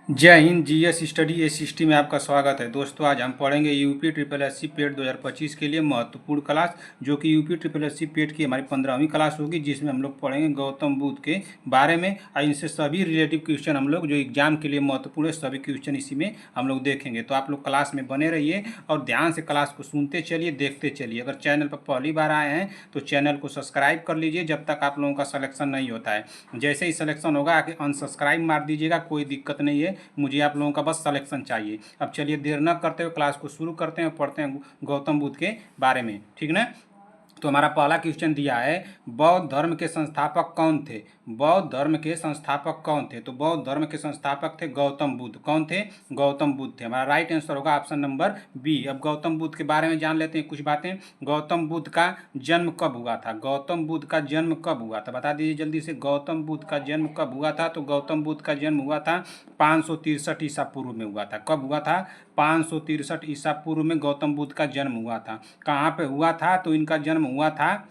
जय Hind. GS study एसिस्टी में आपका स्वागत है। दोस्तों, आज हम पढ़ेंगे यूपी ट्रिपल एससी पेट 2025 के लिए महत्वपूर्ण क्लास, जो कि यूपी ट्रिपल एससी पेट की हमारी 15वीं क्लास होगी, जिसमें हम लोग पढ़ेंगे गौतम बुद्ध के बारे में और इनसे सभी रिलेटिव क्वेश्चन हम लोग जो एग्जाम के लिए महत्वपूर्ण है, सभी क्वेश्चन इसी में हम लोग देखेंगे। तो आप लोग क्लास में बने रहिए और ध्यान से क्लास को सुनते चलिए, देखते चलिए। अगर चैनल पर पहली बार आए हैं तो चैनल को सब्सक्राइब कर लीजिए जब तक आप लोगों का सिलेक्शन नहीं होता है। जैसे ही सिलेक्शन होगा आके अनसब्सक्राइब मार दीजिएगा, कोई दिक्कत नहीं है, मुझे आप लोगों का बस सिलेक्शन चाहिए। अब चलिए देर न करते हुए क्लास को शुरू करते हैं और पढ़ते हैं गौतम बुद्ध के बारे में, ठीक ना। तो हमारा पहला क्वेश्चन दिया है, बौद्ध धर्म के संस्थापक कौन थे? बौद्ध धर्म के संस्थापक कौन थे? तो बौद्ध धर्म के संस्थापक थे गौतम बुद्ध। कौन थे? गौतम बुद्ध थे। हमारा राइट आंसर होगा ऑप्शन नंबर बी। अब गौतम बुद्ध के बारे में जान लेते हैं कुछ बातें। गौतम बुद्ध का जन्म कब हुआ था? गौतम बुद्ध का जन्म कब हुआ था? बता दीजिए जल्दी से। गौतम बुद्ध का जन्म कब हुआ था? तो गौतम बुद्ध का जन्म हुआ था 563 ईसा पूर्व में हुआ था। कब हुआ था? 563 ईसा पूर्व में गौतम बुद्ध का जन्म हुआ था। कहाँ पे हुआ था? तो इनका जन्म हुआ था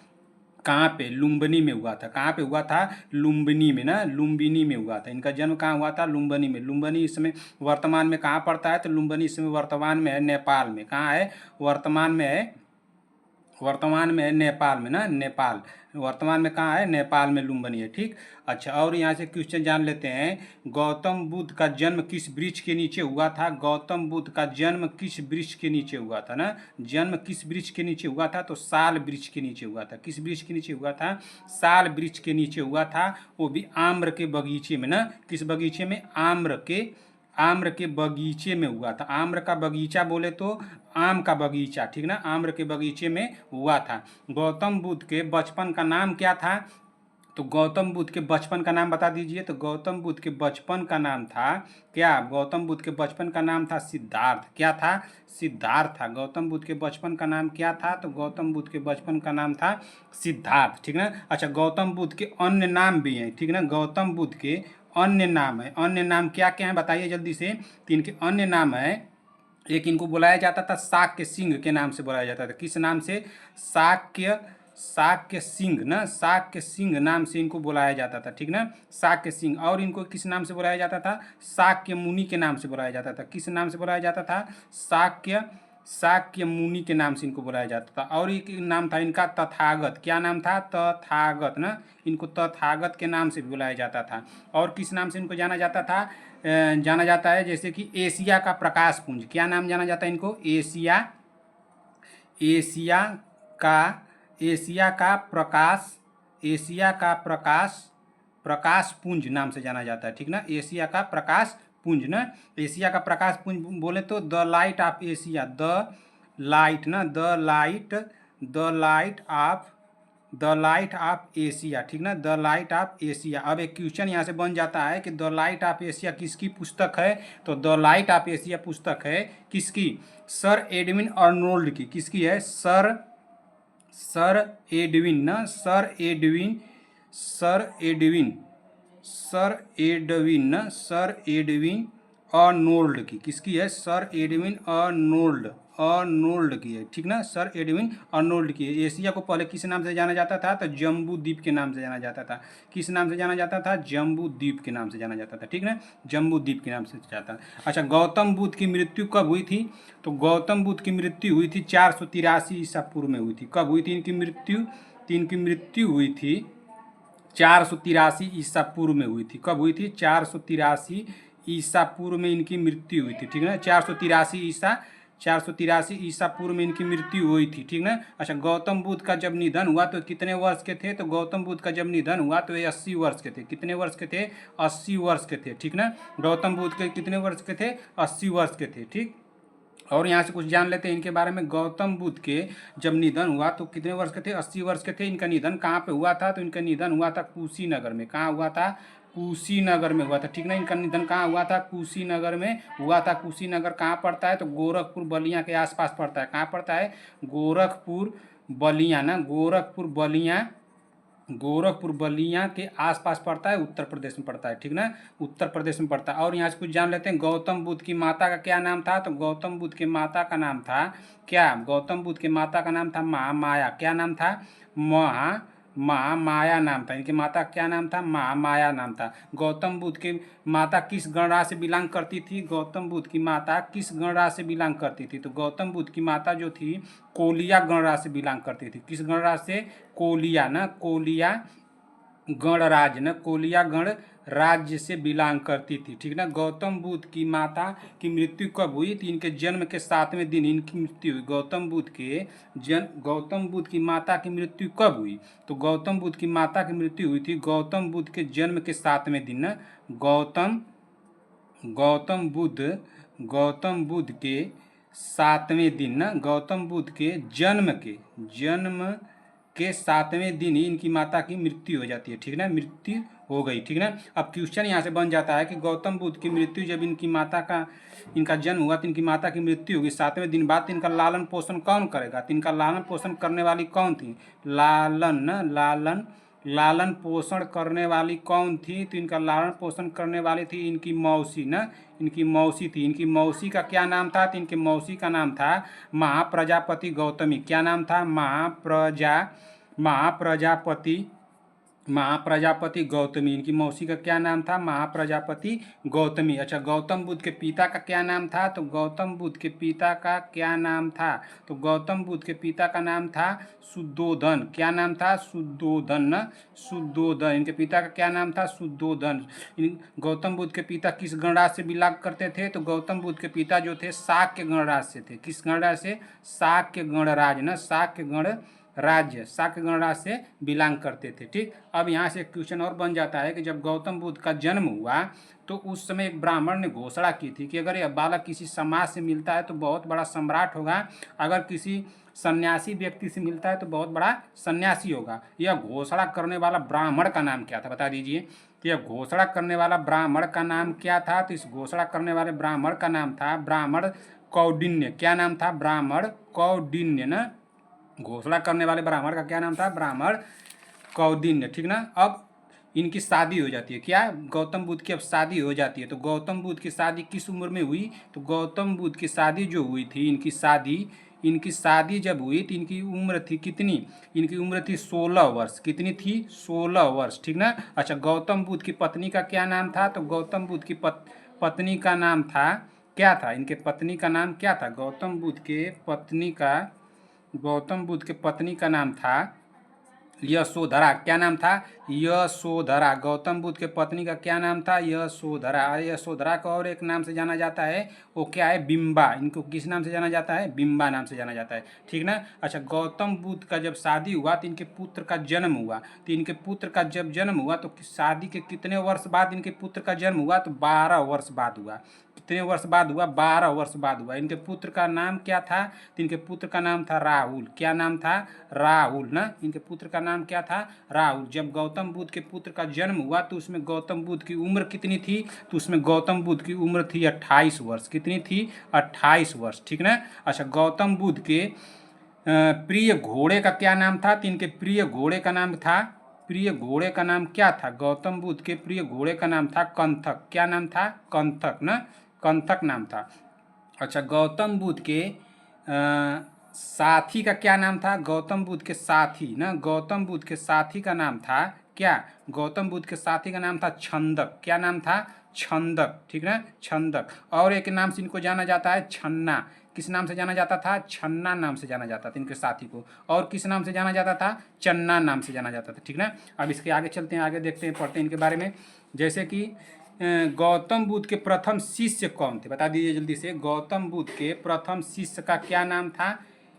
कहाँ पे? लुम्बिनी में हुआ था। कहाँ पे हुआ था? लुम्बिनी में ना, लुम्बिनी में हुआ था। इनका जन्म कहाँ हुआ था? लुम्बिनी में। लुम्बिनी इस समय वर्तमान में कहाँ पड़ता है? तो लुम्बिनी इस समय वर्तमान में है नेपाल में। कहाँ है? वर्तमान में है, वर्तमान में है नेपाल में ना, नेपाल। वर्तमान में कहाँ है? नेपाल में लुम्बिनी है। ठीक। अच्छा, और यहाँ से क्वेश्चन जान लेते हैं, गौतम बुद्ध का जन्म किस वृक्ष के नीचे हुआ था? गौतम बुद्ध का जन्म किस वृक्ष के नीचे हुआ था ना? जन्म किस वृक्ष के नीचे हुआ था? तो साल वृक्ष के नीचे हुआ था। किस वृक्ष के नीचे हुआ था? साल वृक्ष के नीचे हुआ था, वो भी आम्र के बगीचे में ना। किस बगीचे में? आम्र के बगीचे में हुआ था। आम्र का बगीचा बोले तो आम का बगीचा, ठीक ना। आम्र के बगीचे में हुआ था। गौतम बुद्ध के बचपन का नाम क्या था? तो गौतम बुद्ध के बचपन का नाम बता दीजिए। तो गौतम बुद्ध के बचपन का नाम था क्या? गौतम बुद्ध के बचपन का नाम था सिद्धार्थ। क्या था? सिद्धार्थ था। गौतम बुद्ध के बचपन का नाम क्या था? तो गौतम बुद्ध के बचपन का नाम था सिद्धार्थ, ठीक ना। अच्छा, गौतम बुद्ध के अन्य नाम भी हैं, ठीक ना। गौतम बुद्ध के अन्य नाम है। अन्य नाम क्या क्या है बताइए जल्दी से। तीन के अन्य नाम है। एक, इनको बुलाया जाता था शाक्य सिंह के नाम से बुलाया जाता था। किस नाम से? शाक्य सिंह ना, शाक्य सिंह नाम से इनको बुलाया जाता था, ठीक ना। शाक्य सिंह। और इनको किस नाम से बुलाया जाता था? शाक्य मुनि के नाम से बुलाया जाता था। किस नाम से बुलाया जाता था? शाक्य मुनि के नाम से इनको बुलाया जाता था। और एक नाम था इनका तथागत। क्या नाम था? तथागत ना। इनको तथागत के नाम से भी बुलाया जाता था। और किस नाम से इनको जाना जाता था? जाना जाता है जैसे कि एशिया का प्रकाश पुंज। क्या नाम जाना जाता है इनको? एशिया का एशिया का प्रकाश एशिया का प्रकाश पुंज नाम से जाना जाता है, ठीक ना। एशिया का प्रकाश पुंज ना। एशिया का प्रकाश पुंज बोले तो the light of Asia, the light ना, द लाइट ऑफ एशिया, ठीक ना। The light of Asia. अब एक क्वेश्चन यहाँ से बन जाता है कि द लाइट ऑफ एशिया किसकी पुस्तक है? तो द लाइट ऑफ एशिया पुस्तक है किसकी? सर एडविन अर्नोल्ड की। किसकी है? सर एडविन ना, सर एडविन ना, सर एडविन अर्नोल्ड की। किसकी है? सर एडविन अर्नोल्ड की है, ठीक ना। सर एडविन अर्नोल्ड की है। एशिया को पहले किस नाम से जाना जाता था? तो जम्बू द्वीप के नाम से जाना जाता था। किस नाम से जाना जाता था? जम्बू द्वीप के नाम से जाना जाता था, ठीक ना। जम्बू द्वीप के नाम से जाता। अच्छा, गौतम बुद्ध की मृत्यु कब हुई थी? तो गौतम बुद्ध की मृत्यु हुई थी 483 ईसा पूर्व में हुई थी। कब हुई थी इनकी मृत्यु? इनकी मृत्यु हुई थी 483 ईसा पूर्व में हुई थी। कब हुई थी? 483 ईसा पूर्व में इनकी मृत्यु हुई थी, ठीक ना। 483 ईसा पूर्व में इनकी मृत्यु हुई थी, ठीक ना। अच्छा, गौतम बुद्ध का जब निधन हुआ तो कितने वर्ष के थे? तो गौतम बुद्ध का जब निधन हुआ तो ये 80 वर्ष के थे। कितने वर्ष के थे? 80 वर्ष के थे, ठीक ना। गौतम बुद्ध के कितने वर्ष के थे? 80 वर्ष के थे, ठीक। और यहाँ से कुछ जान लेते हैं इनके बारे में। गौतम बुद्ध के जब निधन हुआ तो कितने वर्ष के थे? 80 वर्ष के थे। इनका निधन कहाँ पे हुआ था? तो इनका निधन हुआ था कुशीनगर में। कहाँ हुआ था? कुशीनगर में हुआ था, ठीक ना। इनका निधन कहाँ हुआ था? कुशीनगर में हुआ था। कुशीनगर कहाँ पड़ता है? तो गोरखपुर बलिया के आसपास पड़ता है। कहाँ पड़ता है? गोरखपुर बलिया ना, गोरखपुर बलिया के आसपास पड़ता है, उत्तर प्रदेश में पड़ता है, ठीक ना। उत्तर प्रदेश में पड़ता है। और यहाँ से कुछ जान लेते हैं, गौतम बुद्ध की माता का क्या नाम था? तो गौतम बुद्ध के माता का नाम था क्या? गौतम बुद्ध के माता का नाम था महामाया। क्या नाम था? महामाया नाम था। इनकी माता क्या नाम था? महामाया नाम था। गौतम बुद्ध के माता किस गणराज्य से बिलोंग करती थी? गौतम बुद्ध की माता किस गणराज्य से बिलोंग करती थी? तो गौतम बुद्ध की माता जो थी कोलिया गणराज्य से बिलोंग करती थी। किस गणराज्य से? कोलिया न, कोलिया गणराज्य न, कोलिया गणराज्य से बिलोंग करती थी। ठीक ना। गौतम बुद्ध की माता की मृत्यु कब हुई? तो इनके जन्म के 7वें दिन इनकी मृत्यु हुई। गौतम बुद्ध की माता की मृत्यु कब हुई? तो गौतम बुद्ध की माता की मृत्यु हुई थी गौतम बुद्ध के जन्म के 7वें दिन न। गौतम बुद्ध के 7वें दिन न, गौतम बुद्ध के जन्म के 7वें दिन ही इनकी माता की मृत्यु हो जाती है। ठीक ना, मृत्यु हो गई। ठीक ना। अब क्वेश्चन यहाँ से बन जाता है कि गौतम बुद्ध की मृत्यु जब इनका जन्म हुआ तो इनकी माता की मृत्यु होगी 7वें दिन बाद, तो इनका लालन पोषण कौन करेगा? तो इनका लालन पोषण करने वाली कौन थी? लालन पोषण करने वाली कौन थी? तो इनका लालन पोषण करने वाली थी इनकी मौसी न, इनकी मौसी थी। इनकी मौसी का क्या नाम था? तो इनकी मौसी का नाम था महाप्रजापति गौतमी। क्या नाम था? महाप्रजापति गौतमी। इनकी मौसी का क्या नाम था? महाप्रजापति गौतमी। अच्छा, गौतम बुद्ध के पिता का क्या नाम था? तो गौतम बुद्ध के पिता का क्या नाम था? तो गौतम बुद्ध के पिता का नाम था शुद्धोधन। क्या नाम था? शुद्धोधन न, शुद्धोधन। इनके पिता का क्या नाम था? शुद्धोधन। गौतम बुद्ध के पिता किस गणराज्य से बिलोंग करते थे? तो गौतम बुद्ध के पिता जो थे शाक्य गणराज्य से थे। किस गणराज्य से? शाक्य गणराज्य न, शाक्य गणराज्य से बिलोंग करते थे। ठीक। अब यहाँ से एक क्वेश्चन और बन जाता है कि जब गौतम बुद्ध का जन्म हुआ तो उस समय एक ब्राह्मण ने घोषणा की थी कि अगर यह बालक किसी समाज से मिलता है तो बहुत बड़ा सम्राट होगा, अगर किसी सन्यासी व्यक्ति से मिलता है तो बहुत बड़ा सन्यासी होगा। यह घोषणा करने वाला ब्राह्मण का नाम क्या था? बता दीजिए। तो यह घोषणा करने वाला ब्राह्मण का नाम क्या था? तो इस घोषणा करने वाले ब्राह्मण का नाम था ब्राह्मण कौंडिन्य। क्या नाम था? ब्राह्मण कौंडिन्य न। घोषणा करने वाले ब्राह्मण का क्या नाम था? ब्राह्मण कौंडिन्य। ठीक ना। अब इनकी शादी हो जाती है। क्या? गौतम बुद्ध की अब शादी हो जाती है। तो गौतम बुद्ध की शादी किस उम्र में हुई? तो गौतम बुद्ध की शादी जो हुई थी, इनकी शादी जब हुई तो इनकी उम्र थी कितनी? इनकी उम्र थी 16 वर्ष। कितनी थी? 16 वर्ष। ठीक ना। अच्छा, गौतम बुद्ध की पत्नी का क्या नाम था? तो गौतम बुद्ध की पत्नी का नाम था, क्या था? इनके पत्नी का नाम क्या था? गौतम बुद्ध के पत्नी का नाम था यशोधरा। क्या नाम था? यशोधरा। गौतम बुद्ध के पत्नी का क्या नाम था? यशोधरा। यशोधरा को और एक नाम से जाना जाता है, वो क्या है? बिंबा। इनको किस नाम से जाना जाता है? बिंबा नाम से जाना जाता है। ठीक ना। अच्छा, गौतम बुद्ध का जब शादी हुआ तो इनके पुत्र का जन्म हुआ। तो इनके पुत्र का जब जन्म हुआ तो शादी के कितने वर्ष बाद इनके पुत्र का जन्म हुआ? तो 12 वर्ष बाद हुआ। कितने वर्ष बाद हुआ? 12 वर्ष बाद हुआ। इनके पुत्र का नाम क्या था? तो इनके पुत्र का नाम था राहुल। क्या नाम था? राहुल ना। इनके पुत्र का नाम क्या था? राहुल। जब गौतम बुद्ध के पुत्र का जन्म हुआ तो उसमें गौतम बुद्ध की उम्र कितनी थी? तो उसमें गौतम बुद्ध की उम्र थी 28 वर्ष। कितनी थी? 28 वर्ष। ठीक ना। अच्छा, गौतम बुद्ध के प्रिय घोड़े का क्या नाम था? तो इनके प्रिय घोड़े का नाम क्या था? गौतम बुद्ध के प्रिय घोड़े का नाम था कंथक। क्या नाम था? कंथक ना, कंथक नाम था। अच्छा, गौतम बुद्ध के साथी का क्या नाम था? गौतम बुद्ध के साथी ना, गौतम बुद्ध के साथी का नाम था क्या? गौतम बुद्ध के साथी का नाम था छंदक। क्या नाम था? छंदक। ठीक ना, छंदक। और एक नाम से इनको जाना जाता है छन्ना। किस नाम से जाना जाता था? छन्ना नाम से जाना जाता था इनके साथी को। और किस नाम से जाना जाता था? चन्ना नाम से जाना जाता था। ठीक ना। अब इसके आगे चलते हैं, आगे देखते हैं, पढ़ते हैं इनके बारे में। जैसे कि गौतम बुद्ध के प्रथम शिष्य कौन थे? बता दीजिए जल्दी से। गौतम बुद्ध के प्रथम शिष्य का क्या नाम था?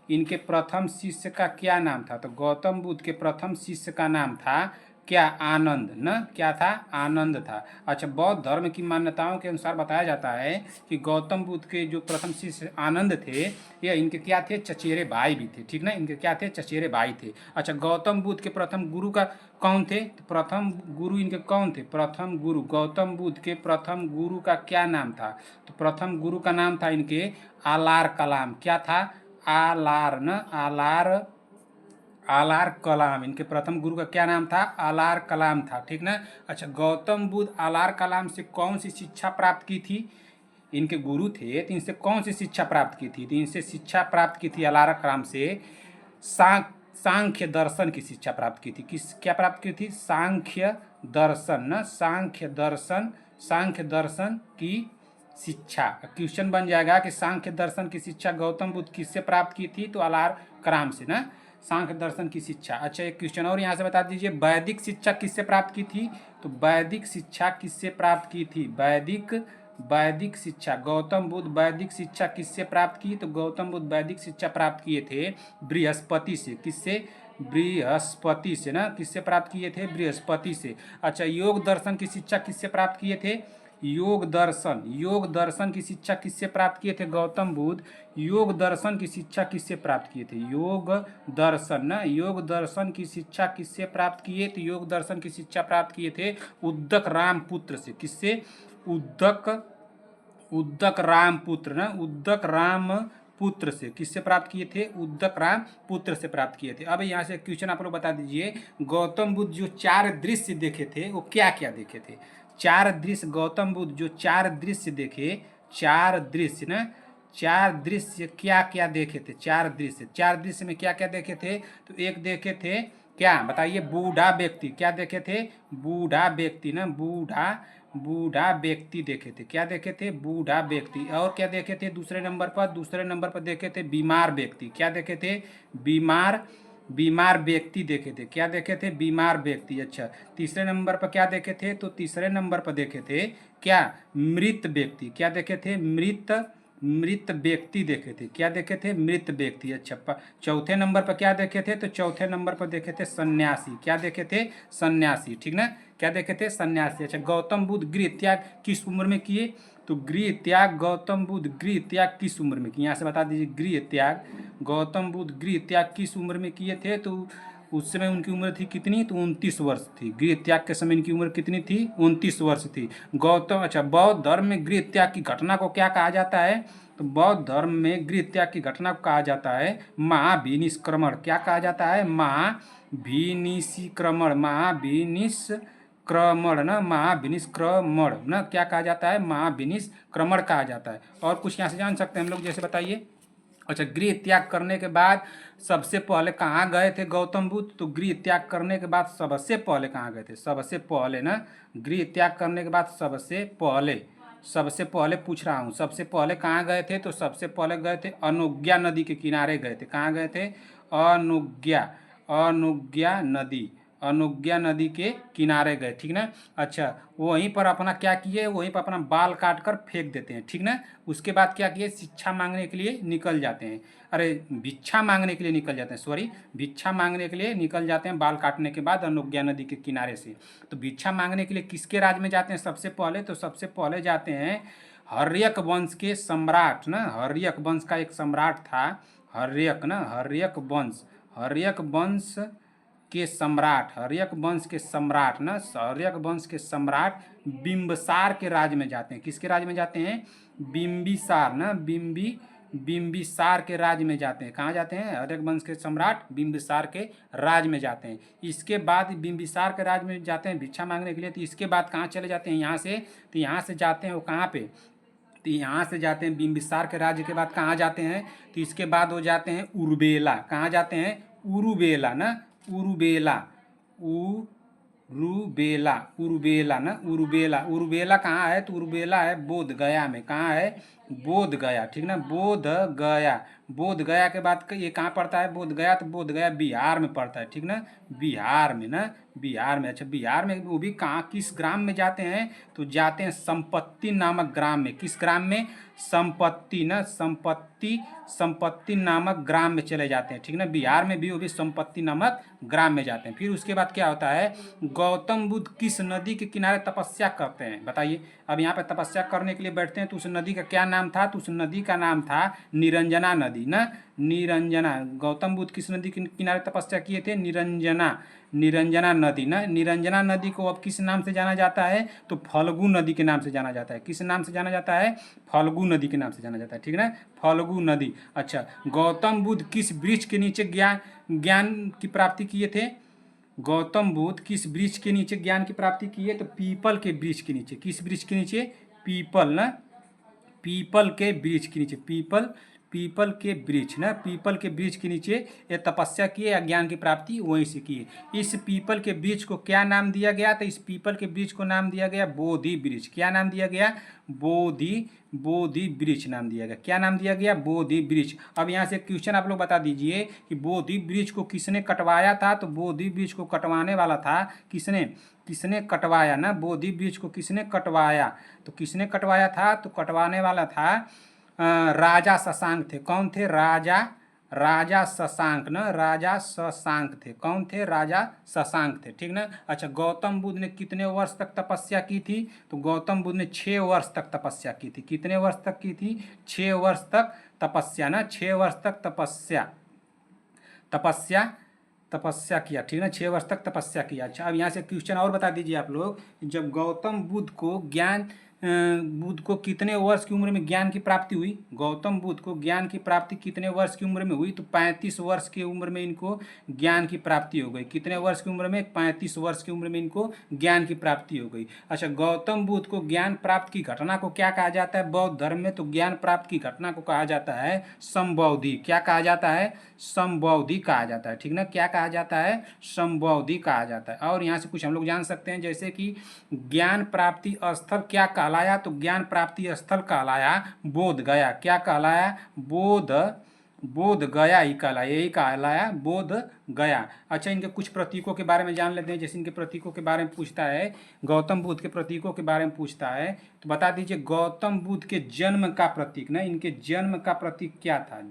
इनके प्रथम शिष्य का क्या नाम था? तो गौतम बुद्ध के प्रथम शिष्य का नाम था क्या? आनंद न। क्या था? आनंद था। अच्छा, बौद्ध धर्म की मान्यताओं के अनुसार बताया जाता है कि गौतम बुद्ध के जो प्रथम शिष्य आनंद थे, ये इनके क्या थे? चचेरे भाई भी थे। ठीक ना, इनके क्या थे? चचेरे भाई थे। अच्छा, गौतम बुद्ध के प्रथम गुरु का कौन थे? तो प्रथम गुरु इनके कौन थे? प्रथम गुरु, गौतम बुद्ध के प्रथम गुरु का क्या नाम था? तो प्रथम गुरु का नाम था इनके आलार कलाम। क्या था? आलार न, आलार कलाम। इनके प्रथम गुरु का क्या नाम था? आलार कलाम था। ठीक ना। अच्छा, गौतम बुद्ध आलार कलाम से कौन सी शिक्षा प्राप्त की थी? इनके गुरु थे तो इनसे कौन सी शिक्षा प्राप्त की थी? तो इनसे शिक्षा प्राप्त की थी आलार कलाम से सांख्य दर्शन की शिक्षा प्राप्त की थी। किस क्या प्राप्त की थी? सांख्य दर्शन न, सांख्य दर्शन की शिक्षा। क्वेश्चन बन जाएगा कि सांख्य दर्शन की शिक्षा गौतम बुद्ध किससे प्राप्त की थी? तो अलार कराम से ना, सांख्य दर्शन की शिक्षा। अच्छा, एक क्वेश्चन और यहाँ से बता दीजिए, वैदिक शिक्षा किससे प्राप्त की थी? तो वैदिक शिक्षा किससे प्राप्त की थी? वैदिक शिक्षा गौतम बुद्ध वैदिक शिक्षा किससे प्राप्त की? तो गौतम बुद्ध वैदिक शिक्षा प्राप्त किए थे बृहस्पति से। किससे? बृहस्पति से ना। किससे प्राप्त किए थे? बृहस्पति से। अच्छा, योग दर्शन की शिक्षा किससे प्राप्त किए थे? योग दर्शन की शिक्षा किससे प्राप्त किए थे गौतम बुद्ध? योग दर्शन की शिक्षा किससे प्राप्त किए थे? योग दर्शन ना, योग दर्शन की शिक्षा किससे प्राप्त किए? तो योग दर्शन की शिक्षा प्राप्त किए थे उद्दक रामपुत्र से। किससे? उद्दक रामपुत्र ना, उद्दक रामपुत्र से। किससे प्राप्त किए थे? उद्दक रामपुत्र से प्राप्त किए थे। अब यहाँ से क्वेश्चन आप लोग बता दीजिए, गौतम बुद्ध जो 4 दृश्य देखे थे वो क्या क्या देखे थे? 4 दृश्य गौतम बुद्ध जो 4 दृश्य देखे, 4 दृश्य ना, 4 दृश्य क्या क्या देखे थे? 4 दृश्य में क्या क्या देखे थे? तो एक देखे थे क्या बताइए? बूढ़ा व्यक्ति। क्या देखे थे? बूढ़ा व्यक्ति ना, बूढ़ा व्यक्ति देखे थे। क्या देखे थे? बूढ़ा व्यक्ति। और क्या देखे थे दूसरे नंबर पर देखे थे बीमार व्यक्ति। क्या देखे थे? बीमार व्यक्ति देखे थे। क्या देखे थे? बीमार व्यक्ति। अच्छा, तीसरे नंबर पर क्या देखे थे? तो तीसरे नंबर पर देखे थे क्या? मृत व्यक्ति। क्या देखे थे? मृत व्यक्ति देखे थे। क्या देखे थे? मृत व्यक्ति। अच्छा, चौथे नंबर पर क्या देखे थे? तो चौथे नंबर पर देखे थे सन्यासी। क्या देखे थे? सन्यासी। ठीक ना, क्या देखे थे? सन्यासी। अच्छा, गौतम बुद्ध गृह त्याग किस उम्र में किए? तो गृह त्याग गौतम बुद्ध गृह त्याग किस उम्र में किए? यहाँ से बता दीजिए, गृह त्याग गौतम बुद्ध गृह त्याग किस उम्र में किए थे? तो उस समय उनकी उम्र थी कितनी? तो 29 वर्ष थी। गृह त्याग के समय इनकी उम्र कितनी थी? 29 वर्ष थी गौतम। अच्छा, बौद्ध धर्म में गृह त्याग की घटना को क्या कहा जाता है? तो बौद्ध धर्म में गृह त्याग की घटना को कहा जाता है महाभिनिष्क्रमण। क्या कहा जाता है? महाभिनिष्क्रमण ना, क्या कहा जाता है? महाभिनिष्क्रमण कहा जाता है। और कुछ यहाँ से जान सकते हैं हम लोग, जैसे बताइए। अच्छा, गृह त्याग करने के बाद सबसे पहले कहाँ गए थे गौतम बुद्ध? तो गृह त्याग करने के बाद सबसे पहले कहाँ गए थे? सबसे पहले ना, गृह त्याग करने के बाद सबसे पहले पूछ रहा हूँ, सबसे पहले कहाँ गए थे? तो सबसे पहले गए थे अनुज्ञा नदी के किनारे गए थे। कहाँ गए थे? अनुज्ञा नदी के किनारे गए। ठीक ना। अच्छा, वहीं पर अपना क्या किए? वहीं पर अपना बाल काट कर फेंक देते हैं। ठीक ना। उसके बाद क्या किए? शिक्षा मांगने के लिए निकल जाते हैं। अरे, भिक्षा मांगने के लिए निकल जाते हैं, सॉरी, भिक्षा मांगने के लिए निकल जाते हैं बाल काटने के बाद अनुज्ञा नदी के किनारे से। तो भिक्षा मांगने के लिए किसके राज में जाते हैं सबसे पहले? तो सबसे पहले जाते हैं हर्यक वंश के सम्राट ना, हर्यक वंश का एक सम्राट था, हर्यक ना, हर्यक वंश के सम्राट बिंबिसार के राज में जाते हैं। किसके राज में जाते हैं? बिंबिसार ना, बिंबिसार के राज में जाते हैं। कहाँ जाते हैं? हर्यक वंश के सम्राट बिंबिसार के राज में जाते हैं। इसके बाद बिंबिसार के राज में जाते हैं भिक्षा मांगने के लिए। तो इसके बाद कहाँ चले जाते हैं? यहाँ से, तो यहाँ से जाते हैं वो कहाँ पे? तो यहाँ से जाते हैं बिंबिसार के राज्य के बाद कहाँ जाते हैं? तो इसके बाद वो जाते हैं उरुबेला। कहाँ जाते हैं? उरुबेला ना, उरुबेला कहाँ है? तो उरुबेला है बोध गया में। कहाँ है? बोध गया। ठीक ना, बोध गया के बाद ये कहाँ पड़ता है? बोध गया। तो बोध गया बिहार में पड़ता है। ठीक ना, बिहार में ना, बिहार में। अच्छा, बिहार में वो भी कहाँ, किस ग्राम में जाते हैं? तो जाते हैं संपत्ति नामक ग्राम में। किस ग्राम में? संपत्ति ना, संपत्ति नामक ग्राम में चले जाते हैं। ठीक ना, बिहार में भी वो भी संपत्ति नामक ग्राम में जाते हैं। फिर उसके बाद क्या होता है? गौतम बुद्ध किस नदी के किनारे तपस्या करते हैं? बताइए। अब यहाँ पे तपस्या करने के लिए बैठते हैं, तो उस नदी का क्या नाम था? तो उस नदी का नाम था निरंजना नदी ना, निरंजना। गौतम बुद्ध किस नदी के किनारे तपस्या किए थे? निरंजना नदी ना। निरंजना नदी को अब किस नाम से जाना जाता है? तो फल्गु नदी के नाम से जाना जाता है। किस नाम से जाना जाता है? फल्गु नदी के नाम से जाना जाता है। ठीक ना, फल्गु नदी। अच्छा, गौतम बुद्ध किस वृक्ष के नीचे ज्ञान की प्राप्ति किए थे? गौतम बुद्ध किस वृक्ष के नीचे ज्ञान की प्राप्ति किए? तो पीपल के वृक्ष के नीचे। किस वृक्ष के नीचे? पीपल ना, पीपल के वृक्ष के नीचे, पीपल के वृक्ष ना, पीपल के वृक्ष के नीचे ये तपस्या किए या ज्ञान की प्राप्ति वहीं से किए। इस पीपल के वृक्ष को क्या नाम दिया गया? तो इस पीपल के वृक्ष को नाम दिया गया बोधि वृक्ष। क्या नाम दिया गया? बोधि वृक्ष नाम दिया गया। क्या नाम दिया गया? बोधि वृक्ष। अब यहाँ से क्वेश्चन आप लोग बता दीजिए कि बोधि वृक्ष को किसने कटवाया था? तो बोधि वृक्ष को कटवाने वाला था किसने कटवाया ना, बोधि वृक्ष को किसने कटवाया? तो किसने कटवाया था? तो कटवाने वाला था राजा शशांक थे। कौन थे? राजा शशांक ना, राजा शशांक थे। कौन थे? राजा शशांक थे, ठीक ना। अच्छा, गौतम बुद्ध ने कितने वर्ष तक तपस्या की थी? तो गौतम बुद्ध ने 6 वर्ष तक तपस्या की थी। कितने वर्ष तक की थी? 6 वर्ष तक तपस्या ना, 6 वर्ष तक तपस्या किया, ठीक ना, 6 वर्ष तक तपस्या किया। अच्छा, अब यहाँ से क्वेश्चन और बता दीजिए आप लोग, जब गौतम बुद्ध को कितने वर्ष की उम्र में ज्ञान की प्राप्ति हुई? गौतम बुद्ध को ज्ञान की प्राप्ति कितने वर्ष की उम्र में हुई? तो 35 वर्ष की उम्र में इनको ज्ञान की प्राप्ति हो गई। कितने वर्ष की उम्र में? 35 वर्ष की उम्र में इनको ज्ञान की प्राप्ति हो गई। अच्छा, गौतम बुद्ध को ज्ञान प्राप्त की घटना को क्या कहा जाता है बौद्ध धर्म में? तो ज्ञान प्राप्त की घटना को कहा जाता है संबौधि। क्या कहा जाता है? संबौधि कहा जाता है, ठीक ना। क्या कहा जाता है? संबौधि कहा जाता है। और यहाँ से कुछ हम लोग जान सकते हैं, जैसे कि ज्ञान प्राप्ति स्थल क्या कहलाया? तो ज्ञान प्राप्ति स्थल कहलाया बोध गया। क्या कहलाया? बोध गया ही कहलाया, यही कहलाया बोध गया। अच्छा, इनके कुछ प्रतीकों के बारे में जान लेते हैं। जैसे इनके प्रतीकों के बारे में पूछता है, गौतम बुद्ध के प्रतीकों के बारे में पूछता है, तो बता दीजिए गौतम बुद्ध के जन्म का प्रतीक ना, इनके जन्म का प्रतीक क्या था?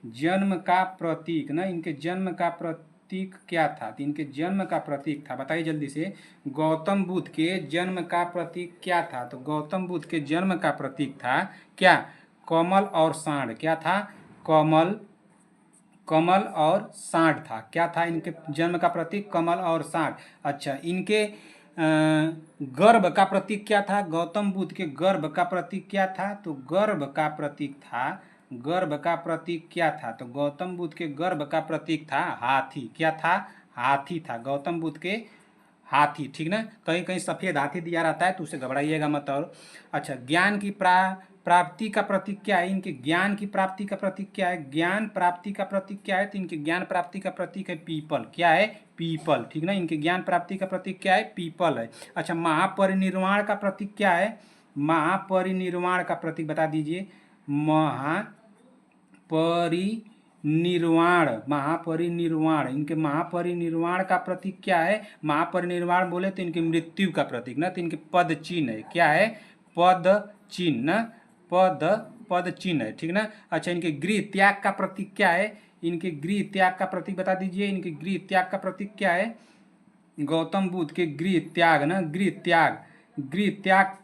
जन्म का प्रतीक ना, इनके जन्म का प्रतीक क्या था? तो इनके जन्म का प्रतीक था, बताइए जल्दी से, गौतम बुद्ध के जन्म का प्रतीक क्या था? तो गौतम बुद्ध के जन्म का प्रतीक था क्या? कमल और सांड। क्या था? कमल और सांड था। क्या था इनके जन्म का प्रतीक? कमल और सांड। अच्छा, इनके गर्भ का प्रतीक क्या था? गौतम बुद्ध के गर्भ का प्रतीक क्या था? तो गर्भ का प्रतीक क्या था? तो गौतम बुद्ध के गर्भ का प्रतीक था हाथी। क्या था? हाथी था, गौतम बुद्ध के हाथी, ठीक ना। कहीं कहीं सफ़ेद हाथी दिया रहता है तो उसे घबराइएगा मत। और अच्छा, ज्ञान की प्राप्ति का प्रतीक क्या है? इनके ज्ञान की प्राप्ति का प्रतीक क्या है? ज्ञान प्राप्ति का प्रतीक क्या है? तो इनके ज्ञान प्राप्ति का प्रतीक है पीपल। क्या है? पीपल, ठीक ना। इनके ज्ञान प्राप्ति का प्रतीक क्या है? पीपल है। अच्छा, महापरिनिर्वाण का प्रतीक क्या है? महापरिनिर्वाण का प्रतीक बता दीजिए। महापरिनिर्वाण, इनके महापरिनिर्वाण का प्रतीक क्या है? महापरिनिर्वाण बोले तो इनकी मृत्यु का प्रतीक ना, तो इनके पद चिन्ह है। क्या है? पद चिन्ह है, ठीक ना। अच्छा, इनके गृह त्याग का प्रतीक क्या है? इनके गृह त्याग का प्रतीक बता दीजिए। इनके गृह त्याग का प्रतीक क्या है? गौतम बुद्ध के गृह त्याग ना, गृह त्याग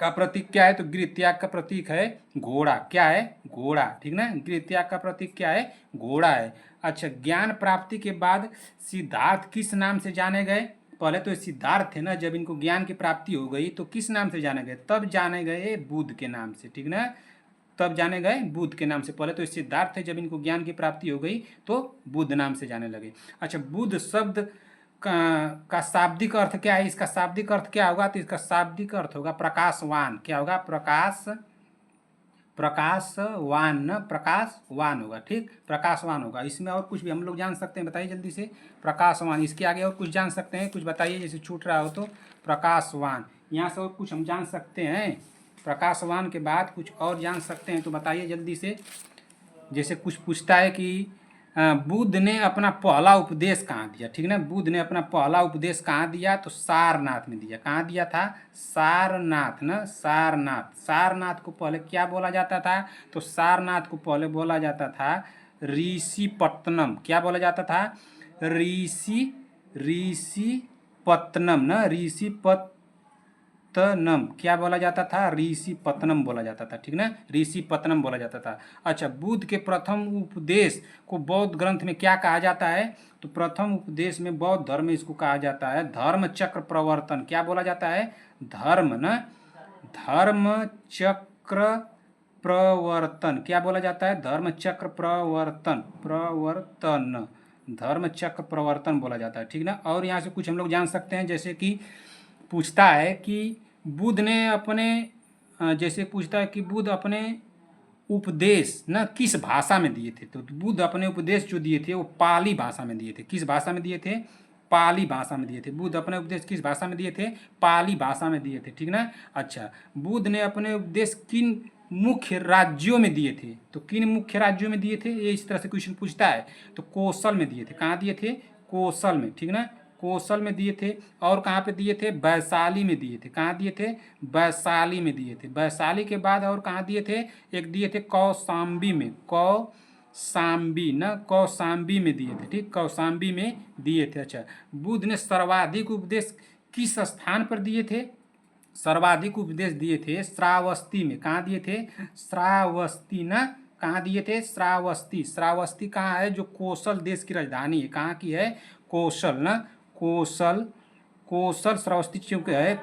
का प्रतीक क्या है? तो गृह त्याग का प्रतीक है घोड़ा। क्या है? घोड़ा, ठीक ना। गृह त्याग का प्रतीक क्या है? घोड़ा है। अच्छा, ज्ञान प्राप्ति के बाद सिद्धार्थ किस नाम से जाने गए? पहले तो सिद्धार्थ थे ना, जब इनको ज्ञान की प्राप्ति हो गई तो किस नाम से जाने गए? तब जाने गए बुद्ध के नाम से, ठीक ना। तब जाने गए बुद्ध के नाम से। पहले तो सिद्धार्थ थे, जब इनको ज्ञान की प्राप्ति हो गई तो बुद्ध नाम से जाने लगे। अच्छा, बुद्ध शब्द का शाब्दिक अर्थ क्या है? इसका शाब्दिक अर्थ क्या होगा? तो इसका शाब्दिक अर्थ होगा प्रकाशवान। क्या होगा? प्रकाशवान होगा, ठीक, प्रकाशवान होगा। इसमें और कुछ भी हम लोग जान सकते हैं? बताइए जल्दी से। प्रकाशवान, इसके आगे और कुछ जान सकते हैं? कुछ बताइए, जैसे छूट रहा हो तो। प्रकाशवान, यहाँ से और कुछ हम जान सकते हैं? प्रकाशवान के बाद कुछ और जान सकते हैं तो बताइए जल्दी से। जैसे कुछ पूछता है कि बुद्ध ने अपना पहला उपदेश कहाँ दिया, ठीक ना। बुद्ध ने अपना पहला उपदेश कहाँ दिया? तो सारनाथ में दिया। कहाँ दिया था? सारनाथ ना, सारनाथ को पहले क्या बोला जाता था? तो सारनाथ को पहले बोला जाता था ऋषिपत्तनम। क्या बोला जाता था? ऋषिपत्तनम ना, ऋषिपत्तनम। क्या बोला जाता था? ऋषिपत्तनम बोला जाता था, ठीक ना, ऋषिपत्तनम बोला जाता था। अच्छा, बुद्ध के प्रथम उपदेश को बौद्ध ग्रंथ में क्या कहा जाता है? तो प्रथम उपदेश में बौद्ध धर्म में इसको कहा जाता है धर्म चक्र प्रवर्तन। क्या बोला जाता है? धर्म चक्र प्रवर्तन। क्या बोला जाता है? धर्म चक्र प्रवर्तन धर्म चक्र प्रवर्तन बोला जाता है, ठीक ना। और यहाँ से कुछ हम लोग जान सकते हैं, जैसे कि पूछता है कि बुद्ध ने अपने उपदेश न किस भाषा में दिए थे? तो बुद्ध अपने उपदेश जो दिए थे वो पाली भाषा में दिए थे। किस भाषा में दिए थे? पाली भाषा में दिए थे। बुद्ध अपने उपदेश किस भाषा में दिए थे? पाली भाषा में दिए थे, ठीक ना। अच्छा, बुद्ध ने अपने उपदेश किन मुख्य राज्यों में दिए थे? तो किन मुख्य राज्यों में दिए थे, ये इस तरह से क्वेश्चन पूछता है। तो कौशल में दिए थे। कहाँ दिए थे? कौशल में, ठीक ना, कौशल में दिए थे। और कहाँ पे दिए थे? वैशाली में दिए थे। कहाँ दिए थे? वैशाली में दिए थे। वैशाली के बाद और कहाँ दिए थे? एक दिए थे कौशाम्बी में। कौशाम्बी न, कौशाम्बी में दिए थे, ठीक, कौशाम्बी में दिए थे। अच्छा, बुद्ध ने सर्वाधिक उपदेश किस स्थान पर दिए थे? सर्वाधिक उपदेश दिए थे श्रावस्ती में। कहाँ दिए थे? श्रावस्ती न, कहाँ दिए थे? श्रावस्ती। श्रावस्ती कहाँ है? जो कौशल देश की राजधानी है। कहाँ की है? कौशल न, कौशल, कौशल श्रावस्ती चूंकि है